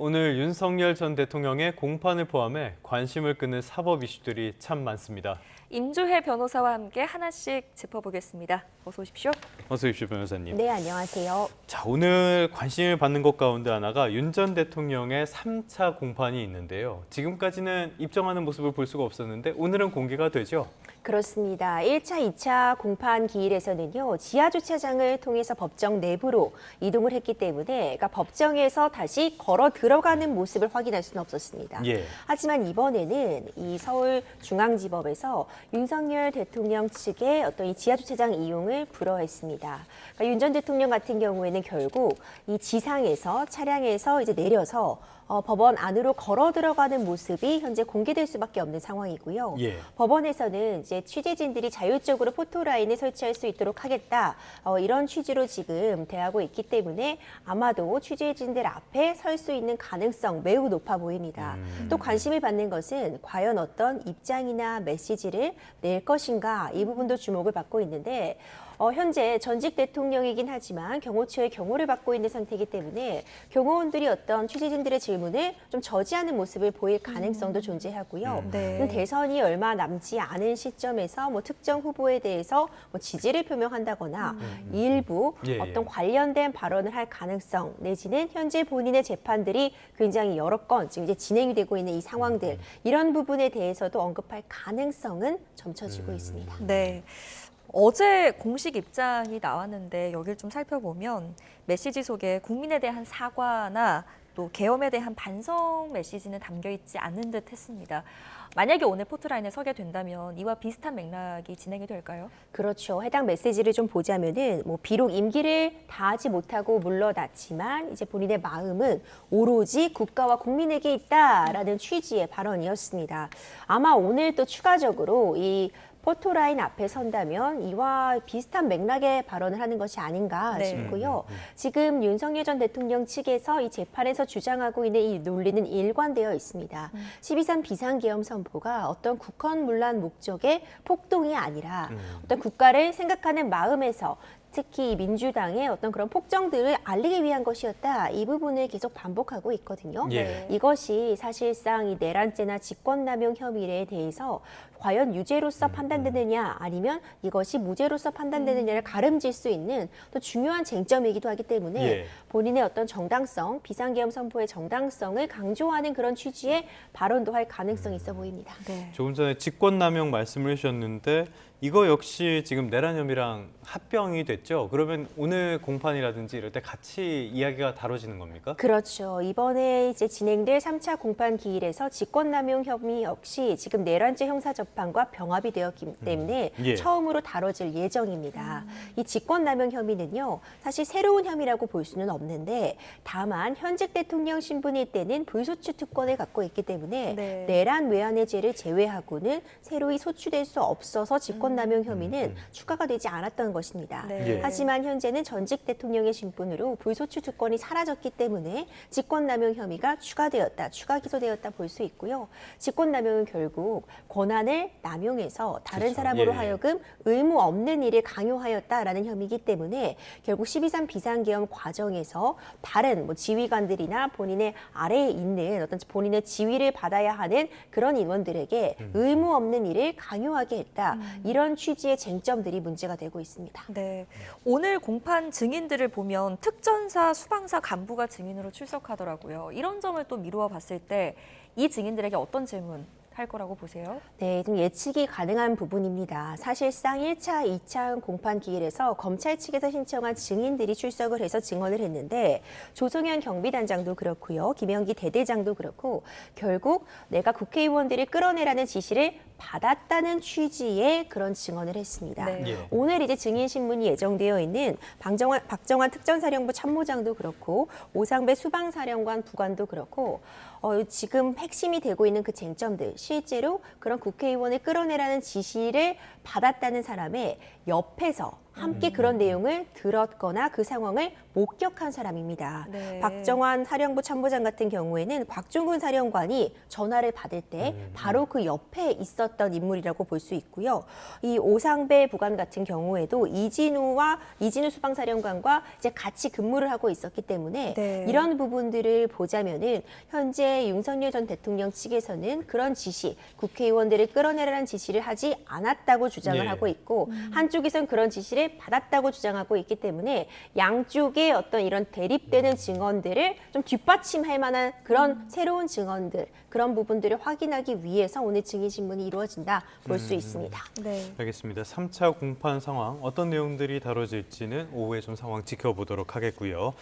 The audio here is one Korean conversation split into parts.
오늘 윤석열 전 대통령의 공판을 포함해 관심을 끄는 사법 이슈들이 참 많습니다. 임주혜 변호사와 함께 하나씩 짚어보겠습니다. 어서 오십시오. 어서 오십시오, 변호사님. 네, 안녕하세요. 자, 오늘 관심을 받는 것 가운데 하나가 윤 전 대통령의 3차 공판이 있는데요. 지금까지는 입정하는 모습을 볼 수가 없었는데 오늘은 공개가 되죠? 그렇습니다. 1차, 2차 공판 기일에서는요, 지하주차장을 통해서 법정 내부로 이동을 했기 때문에 그러니까 법정에서 다시 걸어 들어가는 모습을 확인할 수는 없었습니다. 예. 하지만 이번에는 이 서울중앙지법에서 윤석열 대통령 측의 어떤 이 지하주차장 이용을 불허했습니다. 그러니까 윤 전 대통령 같은 경우에는 결국 이 지상에서 차량에서 이제 내려서 법원 안으로 걸어 들어가는 모습이 현재 공개될 수밖에 없는 상황이고요. 예. 법원에서는 이제 취재진들이 자율적으로 포토라인을 설치할 수 있도록 하겠다. 이런 취지로 지금 대하고 있기 때문에 아마도 취재진들 앞에 설 수 있는 가능성 매우 높아 보입니다. 또 관심을 받는 것은 과연 어떤 입장이나 메시지를 낼 것인가 이 부분도 주목을 받고 있는데 현재 전직 대통령이긴 하지만 경호처의 경호를 받고 있는 상태이기 때문에 경호원들이 어떤 취재진들의 질문을 좀 저지하는 모습을 보일 가능성도 존재하고요. 네. 대선이 얼마 남지 않은 시점에서 뭐 특정 후보에 대해서 뭐 지지를 표명한다거나 일부 예, 예. 어떤 관련된 발언을 할 가능성 내지는 현재 본인의 재판들이 굉장히 여러 건 지금 이제 진행이 되고 있는 이 상황들 이런 부분에 대해서도 언급할 가능성은 점쳐지고 있습니다. 네. 어제 공식 입장이 나왔는데 여기를 좀 살펴보면 메시지 속에 국민에 대한 사과나 또 계엄에 대한 반성 메시지는 담겨 있지 않은 듯 했습니다. 만약에 오늘 포트라인에 서게 된다면 이와 비슷한 맥락이 진행이 될까요? 그렇죠. 해당 메시지를 좀 보자면은 뭐 비록 임기를 다하지 못하고 물러났지만 이제 본인의 마음은 오로지 국가와 국민에게 있다라는 취지의 발언이었습니다. 아마 오늘 또 추가적으로 이 포토라인 앞에 선다면 이와 비슷한 맥락의 발언을 하는 것이 아닌가 네. 싶고요. 지금 윤석열 전 대통령 측에서 이 재판에서 주장하고 있는 이 논리는 일관되어 있습니다. 12.3 비상계엄 선포가 어떤 국헌문란 목적의 폭동이 아니라 어떤 국가를 생각하는 마음에서 특히 민주당의 어떤 그런 폭정들을 알리기 위한 것이었다. 이 부분을 계속 반복하고 있거든요. 예. 이것이 사실상 이 내란죄나 직권남용 혐의에 대해서 과연 유죄로서 판단되느냐 아니면 이것이 무죄로서 판단되느냐를 가름질 수 있는 또 중요한 쟁점이기도 하기 때문에 예. 본인의 어떤 정당성, 비상계엄 선포의 정당성을 강조하는 그런 취지의 발언도 할 가능성이 있어 보입니다. 네. 조금 전에 직권남용 말씀을 해주셨는데 이거 역시 지금 내란 혐의랑 합병이 됐죠? 그러면 오늘 공판이라든지 이럴 때 같이 이야기가 다뤄지는 겁니까? 그렇죠. 이번에 이제 진행될 3차 공판 기일에서 직권남용 혐의 역시 지금 내란죄 형사재판과 병합이 되었기 때문에 예. 처음으로 다뤄질 예정입니다. 이 직권남용 혐의는요, 사실 새로운 혐의라고 볼 수는 없는데 다만 현직 대통령 신분일 때는 불소추 특권을 갖고 있기 때문에 네. 내란 외환의 죄를 제외하고는 새로이 소추될 수 없어서 직권남용 혐의는 추가가 되지 않았던 것입니다. 네. 예. 하지만 현재는 전직 대통령의 신분으로 불소추 특권이 사라졌기 때문에 직권남용 혐의가 추가 기소되었다 볼 수 있고요. 직권남용은 결국 권한을 남용해서 다른 그렇죠. 사람으로 예. 하여금 의무 없는 일을 강요하였다라는 혐의이기 때문에 결국 12.3 비상계엄 과정에서 다른 뭐 지휘관들이나 본인의 아래에 있는 어떤 본인의 지휘를 받아야 하는 그런 인원들에게 의무 없는 일을 강요하게 했다. 이런 취지의 쟁점들이 문제가 되고 있습니다. 네. 오늘 공판 증인들을 보면 특전사, 수방사 간부가 증인으로 출석하더라고요. 이런 점을 또 미루어 봤을 때 이 증인들에게 어떤 질문 할 거라고 보세요? 네, 좀 예측이 가능한 부분입니다. 사실상 1차, 2차 공판 기일에서 검찰 측에서 신청한 증인들이 출석을 해서 증언을 했는데 조성현 경비단장도 그렇고요. 김영기 대대장도 그렇고 결국 내가 국회의원들을 끌어내라는 지시를 받았다는 취지의 그런 증언을 했습니다. 네. 예. 오늘 이제 증인 신문이 예정되어 있는 박정환 특전사령부 참모장도 그렇고 오상배 수방사령관 부관도 그렇고 지금 핵심이 되고 있는 그 쟁점들 실제로 그런 국회의원을 끌어내라는 지시를 받았다는 사람의 옆에서 함께 그런 내용을 들었거나 그 상황을 목격한 사람입니다. 네. 박정환 사령부 참모장 같은 경우에는 곽종근 사령관이 전화를 받을 때 바로 그 옆에 있었던 인물이라고 볼 수 있고요. 이 오상배 부관 같은 경우에도 이진우 수방사령관과 이제 같이 근무를 하고 있었기 때문에 네. 이런 부분들을 보자면은 현재 윤석열 전 대통령 측에서는 그런 지시, 국회의원들을 끌어내라는 지시를 하지 않았다고 주장을 예. 하고 있고 한쪽에선 그런 지시를 받았다고 주장하고 있기 때문에 양쪽의 어떤 이런 대립되는 증언들을 좀 뒷받침할 만한 그런 새로운 증언들, 그런 부분들을 확인하기 위해서 오늘 증인신문이 이루어진다 볼 수 있습니다. 네. 알겠습니다. 3차 공판 상황 어떤 내용들이 다뤄질지는 오후에 좀 상황 지켜보도록 하겠고요.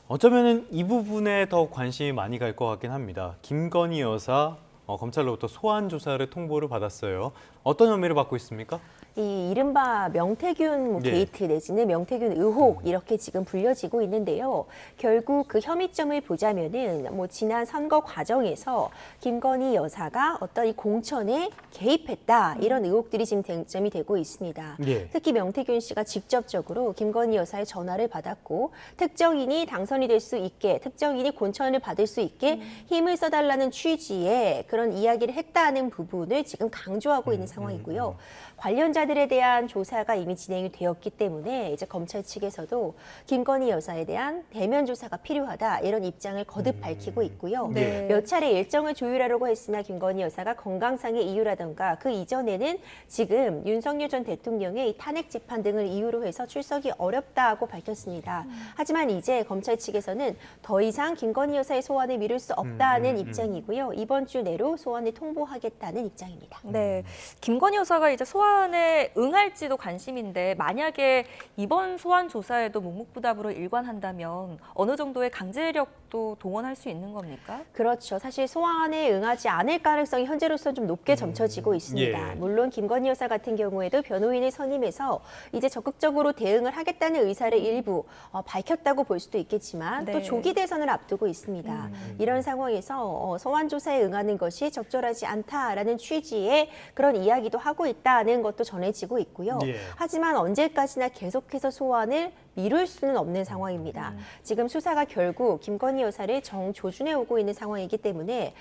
어쩌면은 이 부분에 더 관심이 많이 갈 것 같긴 합니다. 김건희 여사 검찰로부터 소환 조사를 통보를 받았어요. 어떤 혐의를 받고 있습니까? 이 이른바 명태균 예. 게이트 내지는 명태균 의혹 이렇게 지금 불려지고 있는데요. 결국 그 혐의점을 보자면은 뭐 지난 선거 과정에서 김건희 여사가 어떤 이 공천에 개입했다 이런 의혹들이 지금 쟁점이 되고 있습니다. 예. 특히 명태균 씨가 직접적으로 김건희 여사의 전화를 받았고 특정인이 당선이 될 수 있게, 특정인이 공천을 받을 수 있게 힘을 써달라는 취지의 그런 이야기를 했다는 부분을 지금 강조하고 있는 상황이고요. 관련자들에 대한 조사가 이미 진행이 되었기 때문에 이제 검찰 측에서도 김건희 여사에 대한 대면 조사가 필요하다 이런 입장을 거듭 밝히고 있고요. 네. 몇 차례 일정을 조율하려고 했으나 김건희 여사가 건강상의 이유라던가 그 이전에는 지금 윤석열 전 대통령의 이 탄핵 재판 등을 이유로 해서 출석이 어렵다고 밝혔습니다. 하지만 이제 검찰 측에서는 더 이상 김건희 여사의 소환을 미룰 수 없다는 입장이고요. 이번 주 내로 소환을 통보하겠다는 입장입니다. 네, 김건희 여사가 이제 소환에 응할지도 관심인데 만약에 이번 소환 조사에도 묵묵부답으로 일관한다면 어느 정도의 강제력도 동원할 수 있는 겁니까? 그렇죠. 사실 소환에 응하지 않을 가능성이 현재로서는 좀 높게 점쳐지고 있습니다. 예. 물론 김건희 여사 같은 경우에도 변호인을 선임해서 이제 적극적으로 대응을 하겠다는 의사를 일부 밝혔다고 볼 수도 있겠지만 네. 또 조기 대선을 앞두고 있습니다. 이런 상황에서 소환 조사에 응하는 것이 적절하지 않다라는 취지의 그런 이야기도 하고 있다는 것도 전해지고 있고요. 예. 하지만 언제까지나 계속해서 소환을 미룰 수는 없는 상황입니다. 지금 수사가 결국 김건희 여사를 정조준해 오고 있는 상황이기 때문에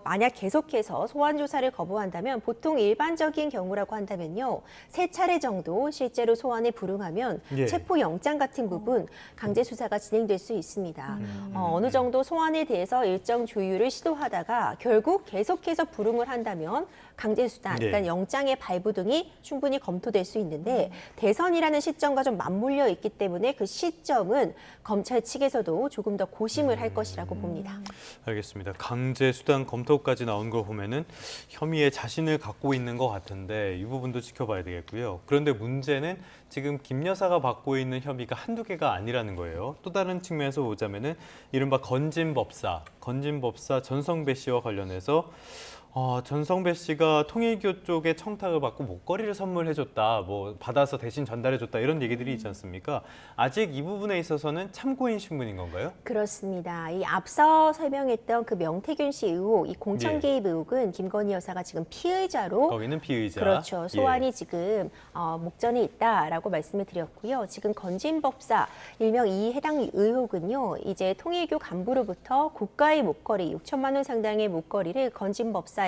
만약 계속해서 소환 조사를 거부한다면 보통 일반적인 경우라고 한다면요. 3차례 정도 실제로 소환에 불응하면 예. 체포영장 같은 부분 강제 수사가 진행될 수 있습니다. 어느 정도 소환에 대해서 일정 조율을 시도하다가 결국 계속해서 불응을 한다면 강제 수단, 네. 그러니까 영장의 발부 등이 충분히 검토될 수 있는데 대선이라는 시점과 좀 맞물려 있기 때문에 그 시점은 검찰 측에서도 조금 더 고심을 할 것이라고 봅니다. 알겠습니다. 강제 수단 검토까지 나온 거 보면은 혐의에 자신을 갖고 있는 것 같은데 이 부분도 지켜봐야 되겠고요. 그런데 문제는 지금 김 여사가 받고 있는 혐의가 한두 개가 아니라는 거예요. 또 다른 측면에서 보자면은 이른바 건진법사 전성배 씨와 관련해서 전성배 씨가 통일교 쪽에 청탁을 받고 목걸이를 선물해줬다, 뭐 받아서 대신 전달해줬다 이런 얘기들이 있지 않습니까? 아직 이 부분에 있어서는 참고인 신분인 건가요? 그렇습니다. 이 앞서 설명했던 그 명태균 씨 의혹, 이 공천 예. 개입 의혹은 김건희 여사가 지금 피의자로 거기는 피의자. 그렇죠. 소환이 예. 지금 목전에 있다라고 말씀을 드렸고요. 지금 건진법사 일명 이 해당 의혹은요. 이제 통일교 간부로부터 고가의 목걸이 6천만 원 상당의 목걸이를 건진법사에게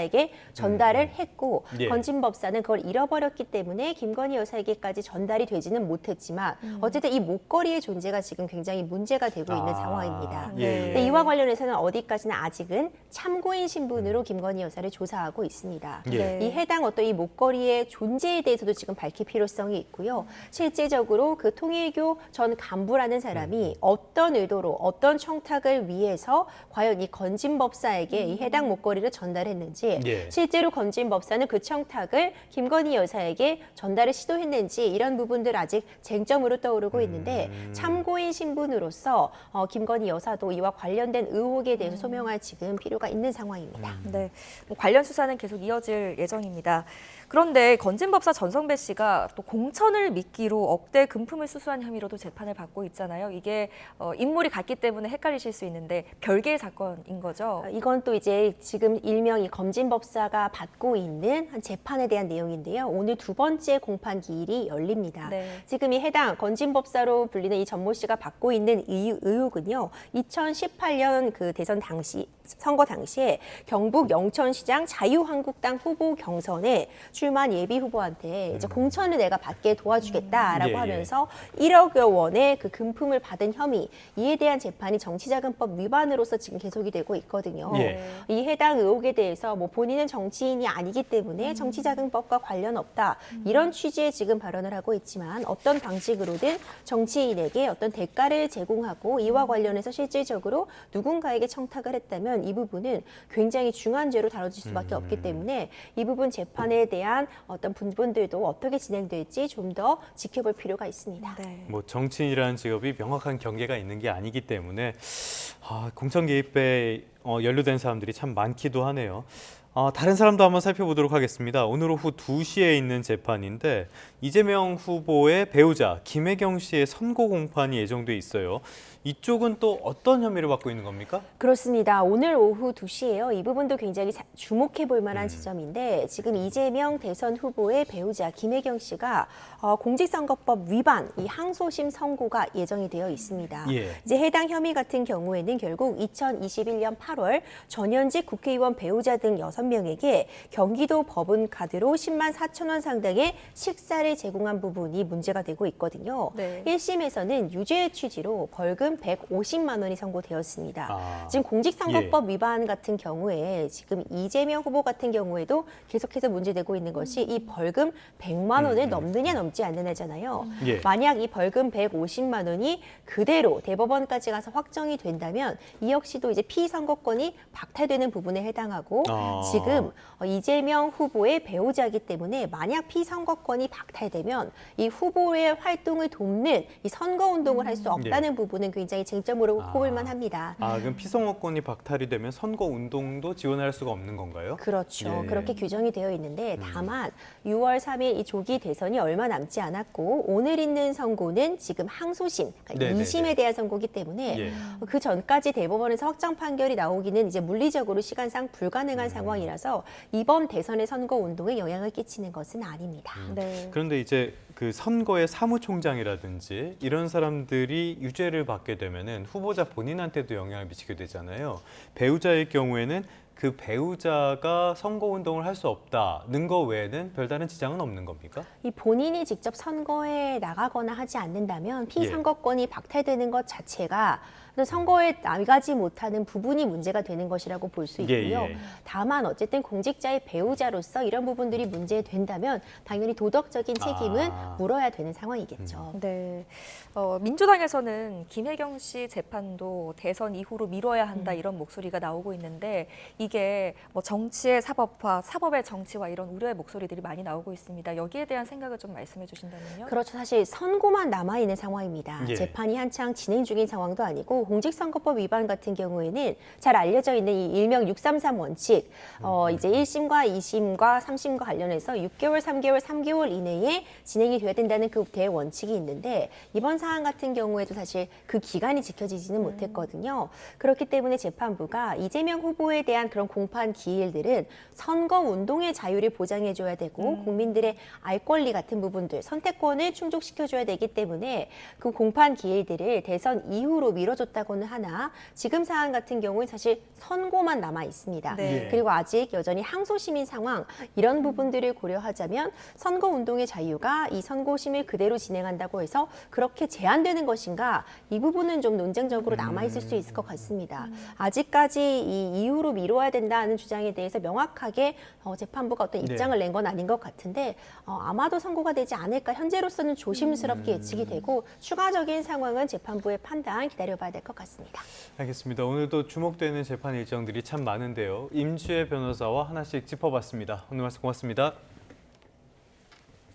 전달을 했고 예. 건진법사는 그걸 잃어버렸기 때문에 김건희 여사에게까지 전달이 되지는 못했지만 어쨌든 이 목걸이의 존재가 지금 굉장히 문제가 되고 있는 상황입니다. 예. 근데 이와 관련해서는 어디까지나 아직은 참고인 신분으로 김건희 여사를 조사하고 있습니다. 예. 이 해당 어떤 이 목걸이의 존재에 대해서도 지금 밝힐 필요성이 있고요. 실제적으로 그 통일교 전 간부라는 사람이 어떤 의도로 어떤 청탁을 위해서 과연 이 건진법사에게 이 해당 목걸이를 전달했는지 예. 실제로 건진법사는 그 청탁을 김건희 여사에게 전달을 시도했는지 이런 부분들 아직 쟁점으로 떠오르고 있는데 참고인 신분으로서 김건희 여사도 이와 관련된 의혹에 대해서 소명할 지금 필요가 있는 상황입니다. 네, 뭐 관련 수사는 계속 이어질 예정입니다. 그런데 건진법사 전성배 씨가 또 공천을 미끼로 억대 금품을 수수한 혐의로도 재판을 받고 있잖아요. 이게 인물이 같기 때문에 헷갈리실 수 있는데 별개의 사건인 거죠. 이건 또 이제 지금 일명 이 검진 건진법사가 받고 있는 한 재판에 대한 내용인데요. 오늘 두 번째 공판 기일이 열립니다. 네. 지금 이 해당 건진법사로 불리는 이 전모 씨가 받고 있는 의혹은요. 2018년 그 대선 당시 선거 당시에 경북 영천시장 자유한국당 후보 경선에 출마한 예비 후보한테 이제 공천을 내가 받게 도와주겠다라고 예, 예. 하면서 1억여 원의 그 금품을 받은 혐의, 이에 대한 재판이 정치자금법 위반으로서 지금 계속이 되고 있거든요. 예. 이 해당 의혹에 대해서 뭐 본인은 정치인이 아니기 때문에 정치자금법과 관련 없다, 이런 취지의 지금 발언을 하고 있지만 어떤 방식으로든 정치인에게 어떤 대가를 제공하고 이와 관련해서 실질적으로 누군가에게 청탁을 했다면 이 부분은 굉장히 중한 죄로 다뤄질 수밖에 없기 때문에 이 부분 재판에 대한 어떤 부분들도 어떻게 진행될지 좀 더 지켜볼 필요가 있습니다. 네. 뭐 정치인이라는 직업이 명확한 경계가 있는 게 아니기 때문에 공천 개입에 연루된 사람들이 참 많기도 하네요. 다른 사람도 한번 살펴보도록 하겠습니다. 오늘 오후 2시에 있는 재판인데 이재명 후보의 배우자 김혜경 씨의 선고 공판이 예정돼 있어요. 이쪽은 또 어떤 혐의를 받고 있는 겁니까? 그렇습니다. 오늘 오후 2시에요. 이 부분도 굉장히 주목해 볼 만한 지점인데 지금 이재명 대선 후보의 배우자 김혜경 씨가 공직선거법 위반 이 항소심 선고가 예정이 되어 있습니다. 예. 이제 해당 혐의 같은 경우에는 결국 2021년 8월 전현직 국회의원 배우자 등 6명에게 경기도 법원 카드로 10만 4천 원 상당의 식사를 제공한 부분이 문제가 되고 있거든요. 네. 1심에서는 유죄의 취지로 벌금 150만 원이 선고되었습니다. 지금 예. 공직선거법 위반 같은 경우에 지금 이재명 후보 같은 경우에도 계속해서 문제되고 있는 것이 이 벌금 100만 원을 넘느냐 넘지 않느냐잖아요. 예. 만약 이 벌금 150만 원이 그대로 대법원까지 가서 확정이 된다면 이 역시도 이제 피선거권이 박탈되는 부분에 해당하고 지금 이재명 후보의 배우자이기 때문에 만약 피선거권이 박탈되면 이 후보의 활동을 돕는 이 선거운동을 할 수 없다는 부분은 굉장히 쟁점으로 꼽을 만합니다. 그럼 피선거권이 박탈이 되면 선거 운동도 지원할 수가 없는 건가요? 그렇죠. 예. 그렇게 규정이 되어 있는데 다만 6월 3일 이 조기 대선이 얼마 남지 않았고 오늘 있는 선고는 지금 항소심, 그러니까 네네네. 2심에 대한 선고이기 때문에 예. 그 전까지 대법원에서 확정 판결이 나오기는 이제 물리적으로 시간상 불가능한 상황이라서 이번 대선의 선거 운동에 영향을 끼치는 것은 아닙니다. 네. 그런데 이제 그 선거의 사무총장이라든지 이런 사람들이 유죄를 받게 되면은 후보자 본인한테도 영향을 미치게 되잖아요. 배우자의 경우에는 그 배우자가 선거운동을 할 수 없다는 거 외에는 별다른 지장은 없는 겁니까? 이 본인이 직접 선거에 나가거나 하지 않는다면 피선거권이 박탈되는 것 자체가 선거에 나가지 못하는 부분이 문제가 되는 것이라고 볼 수 있고요. 예. 다만 어쨌든 공직자의 배우자로서 이런 부분들이 문제된다면 당연히 도덕적인 책임은 물어야 되는 상황이겠죠. 네. 민주당에서는 김혜경 씨 재판도 대선 이후로 미뤄야 한다 이런 목소리가 나오고 있는데 이게 뭐 정치의 사법화, 사법의 정치화 이런 우려의 목소리들이 많이 나오고 있습니다. 여기에 대한 생각을 좀 말씀해 주신다면요. 그렇죠. 사실 선고만 남아있는 상황입니다. 예. 재판이 한창 진행 중인 상황도 아니고 공직선거법 위반 같은 경우에는 잘 알려져 있는 이 일명 633 원칙, 이제 1심과 2심과 3심과 관련해서 6개월, 3개월, 3개월 이내에 진행이 돼야 된다는 그 대원칙이 있는데 이번 사안 같은 경우에도 사실 그 기간이 지켜지지는 못했거든요. 그렇기 때문에 재판부가 이재명 후보에 대한 그런 공판 기일들은 선거 운동의 자유를 보장해줘야 되고 국민들의 알 권리 같은 부분들, 선택권을 충족시켜줘야 되기 때문에 그 공판 기일들을 대선 이후로 미뤄줬다고는 하나 지금 사안 같은 경우는 사실 선고만 남아 있습니다. 네. 그리고 아직 여전히 항소심인 상황, 이런 부분들을 고려하자면 선거 운동의 자유가 이 선고심을 그대로 진행한다고 해서 그렇게 제한되는 것인가, 이 부분은 좀 논쟁적으로 남아 있을 수 있을 것 같습니다. 아직까지 이 이후로 미뤄야 된다는 주장에 대해서 명확하게 재판부가 어떤 입장을 낸 건 아닌 것 같은데 아마도 선고가 되지 않을까, 현재로서는 조심스럽게 예측이 되고 추가적인 상황은 재판부의 판단 기다려봐야 될 것 같습니다. 알겠습니다. 오늘도 주목되는 재판 일정들이 참 많은데요. 임주혜 변호사와 하나씩 짚어봤습니다. 오늘 말씀 고맙습니다.